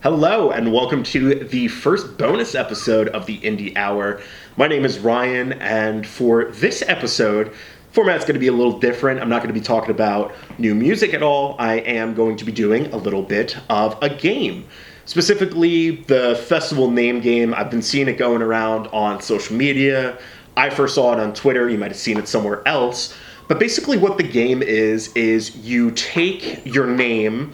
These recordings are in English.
Hello, and welcome to the first bonus episode of the Indie Hour. My name is Ryan, and for this episode, format's going to be a little different. I'm not going to be talking about new music at all. I am going to be doing a little bit of a game. Specifically, the festival name game. I've been seeing it going around on social media. I first saw it on Twitter. You might have seen it somewhere else. But basically what the game is you take your name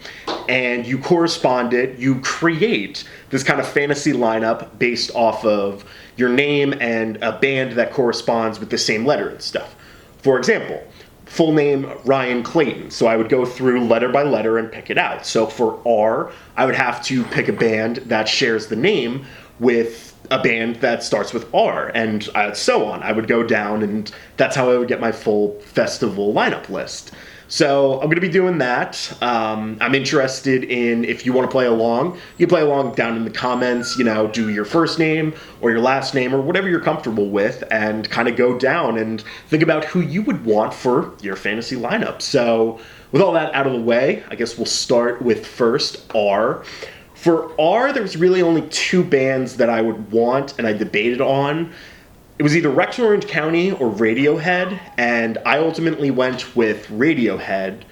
and you correspond it, you create this kind of fantasy lineup based off of your name and a band that corresponds with the same letter and stuff. For example, full name Ryan Clayton. So I would go through letter by letter and pick it out. So for R, I would have to pick a band that shares the name with a band that starts with R, and so on. I would go down, and that's how I would get my full festival lineup list. So I'm going to be doing that. I'm interested in, if you want to play along, you play along down in the comments, do your first name or your last name or whatever you're comfortable with, and kind of go down and think about who you would want for your fantasy lineup. So with all that out of the way, I guess we'll start with first R. For R, there was really only two bands that I would want, and I debated on. It was either Rex Orange County or Radiohead, and I ultimately went with Radiohead.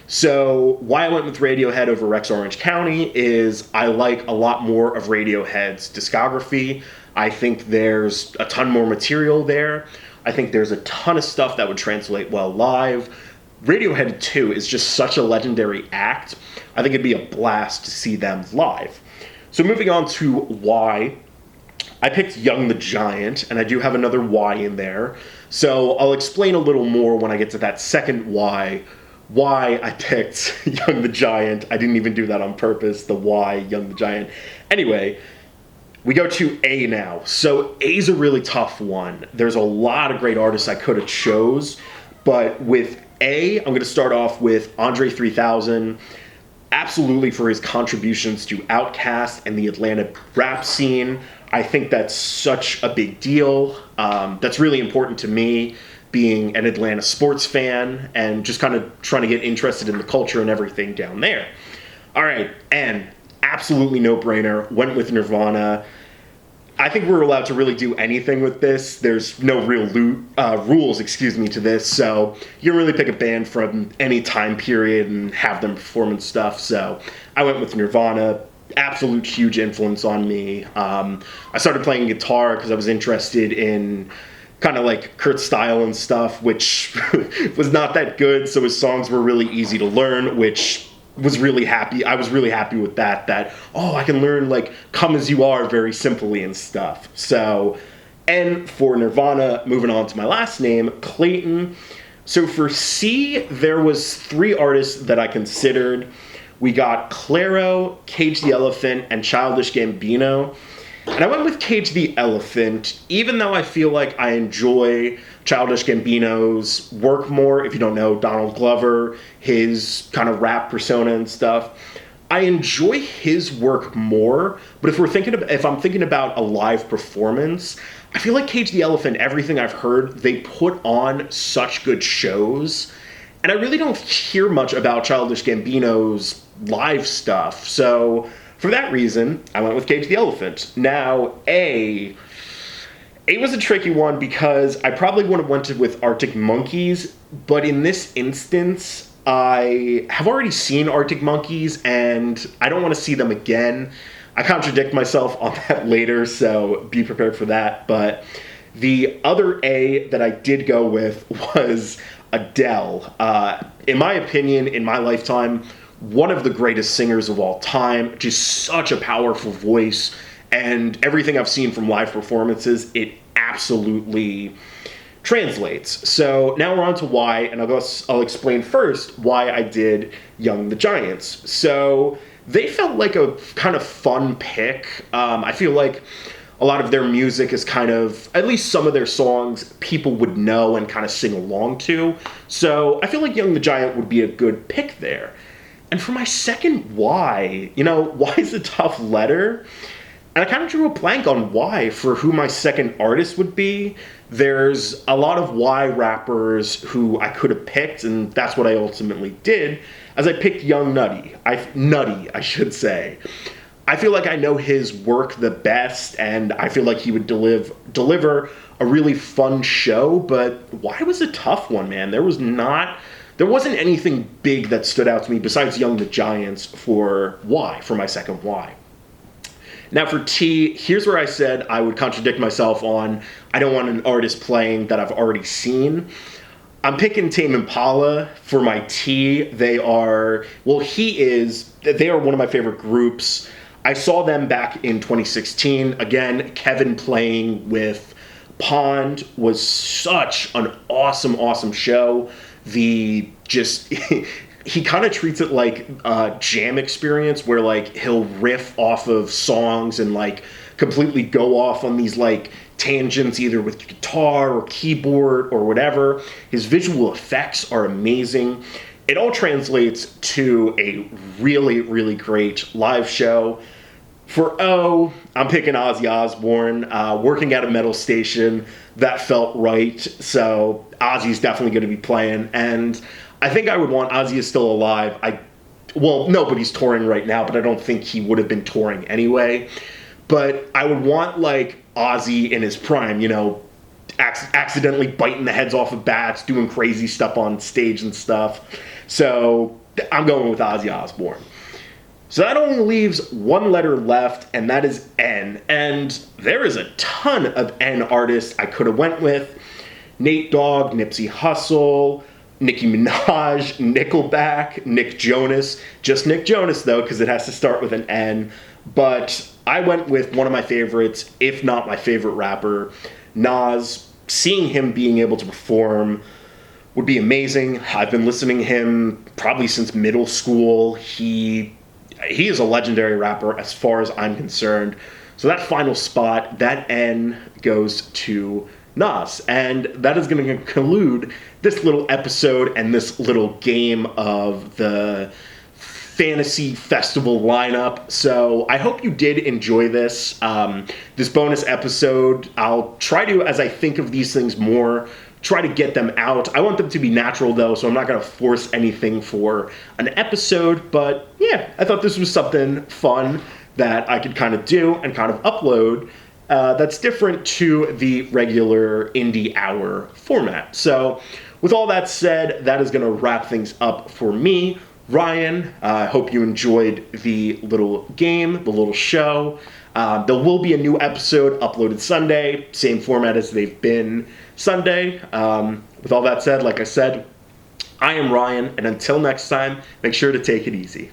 So why I went with Radiohead over Rex Orange County is I like a lot more of Radiohead's discography. I think there's a ton more material there. I think there's a ton of stuff that would translate well live. Radiohead 2 is just such a legendary act. I think it'd be a blast to see them live. So moving on to Y, I picked Young the Giant, and I do have another Y in there. So I'll explain a little more when I get to that second Y, why I picked Young the Giant. I didn't even do that on purpose, the Y, Young the Giant. Anyway, we go to A now. So A's a really tough one. There's a lot of great artists I could have chose, but with A, I'm going to start off with André 3000, absolutely for his contributions to Outkast and the Atlanta rap scene. I think that's such a big deal. That's really important to me, being an Atlanta sports fan and just kind of trying to get interested in the culture and everything down there. All right, and absolutely no-brainer, went with Nirvana. I think we're allowed to really do anything with this. There's no real rules, to this. So you can really pick a band from any time period and have them perform and stuff. So I went with Nirvana. Absolute huge influence on me. I started playing guitar because I was interested in kind of like Kurt's style and stuff, which was not that good. So his songs were really easy to learn, which was really happy. I was really happy with that, I can learn like Come As You Are very simply and stuff. So, and for Nirvana, moving on to my last name, Clayton. So for C, there was three artists that I considered. We got Clairo, Cage the Elephant, and Childish Gambino. And I went with Cage the Elephant, even though I feel like I enjoy Childish Gambino's work more. If you don't know Donald Glover, his kind of rap persona and stuff, I enjoy his work more. But if I'm thinking about a live performance, I feel like Cage the Elephant, everything I've heard, they put on such good shows. And I really don't hear much about Childish Gambino's live stuff. So for that reason, I went with Cage the Elephant. Now, A was a tricky one because I probably would have went with Arctic Monkeys, but in this instance, I have already seen Arctic Monkeys, and I don't want to see them again. I contradict myself on that later, so be prepared for that. But the other A that I did go with was Adele. In my opinion, in my lifetime, one of the greatest singers of all time, just such a powerful voice, and everything I've seen from live performances, it absolutely translates. So now we're on to why, and I'll explain first why I did Young the Giants. So they felt like a kind of fun pick. I feel like a lot of their music is kind of, at least some of their songs, people would know and kind of sing along to. So I feel like Young the Giant would be a good pick there. And for my second why, why is a tough letter? And I kind of drew a blank on why for who my second artist would be. There's a lot of Y rappers who I could have picked, and that's what I ultimately did, as I picked Young Nudy. I should say. I feel like I know his work the best, and I feel like he would deliver a really fun show. But why was a tough one, man? There wasn't anything big that stood out to me besides Young the Giants for my second why. Now for T, here's where I said I would contradict myself on I don't want an artist playing that I've already seen. I'm picking Tame Impala for my T. They are one of my favorite groups. I saw them back in 2016. Again, Kevin playing with Pond was such an awesome show. He kind of treats it like a jam experience where like he'll riff off of songs and like completely go off on these like tangents either with guitar or keyboard or whatever. His visual effects are amazing. It all translates to a really great live show. For O, I'm picking Ozzy Osbourne. Working at a metal station, that felt right. So Ozzy's definitely going to be playing. And I think I would want Ozzy is still alive. Nobody's touring right now, but I don't think he would have been touring anyway. But I would want like Ozzy in his prime, accidentally biting the heads off of bats, doing crazy stuff on stage and stuff. So I'm going with Ozzy Osbourne. So that only leaves one letter left, and that is N. And there is a ton of N artists I could have went with. Nate Dogg, Nipsey Hussle, Nicki Minaj, Nickelback, Nick Jonas. Just Nick Jonas, though, because it has to start with an N. But I went with one of my favorites, if not my favorite rapper, Nas. Seeing him being able to perform would be amazing. I've been listening to him probably since middle school. He is a legendary rapper as far as I'm concerned. So that final spot, that N, goes to Nas. And that is going to conclude this little episode and this little game of the fantasy festival lineup. So I hope you did enjoy this. This bonus episode, I'll try to, as I think of these things more, try to get them out. I want them to be natural, though, so I'm not going to force anything for an episode. But yeah, I thought this was something fun that I could kind of do and kind of upload that's different to the regular Indie Hour format. So with all that said, that is going to wrap things up for me. Ryan, I hope you enjoyed the little game, the little show. There will be a new episode uploaded Sunday, same format as they've been Sunday. With all that said, like I said, I am Ryan, and until next time, make sure to take it easy.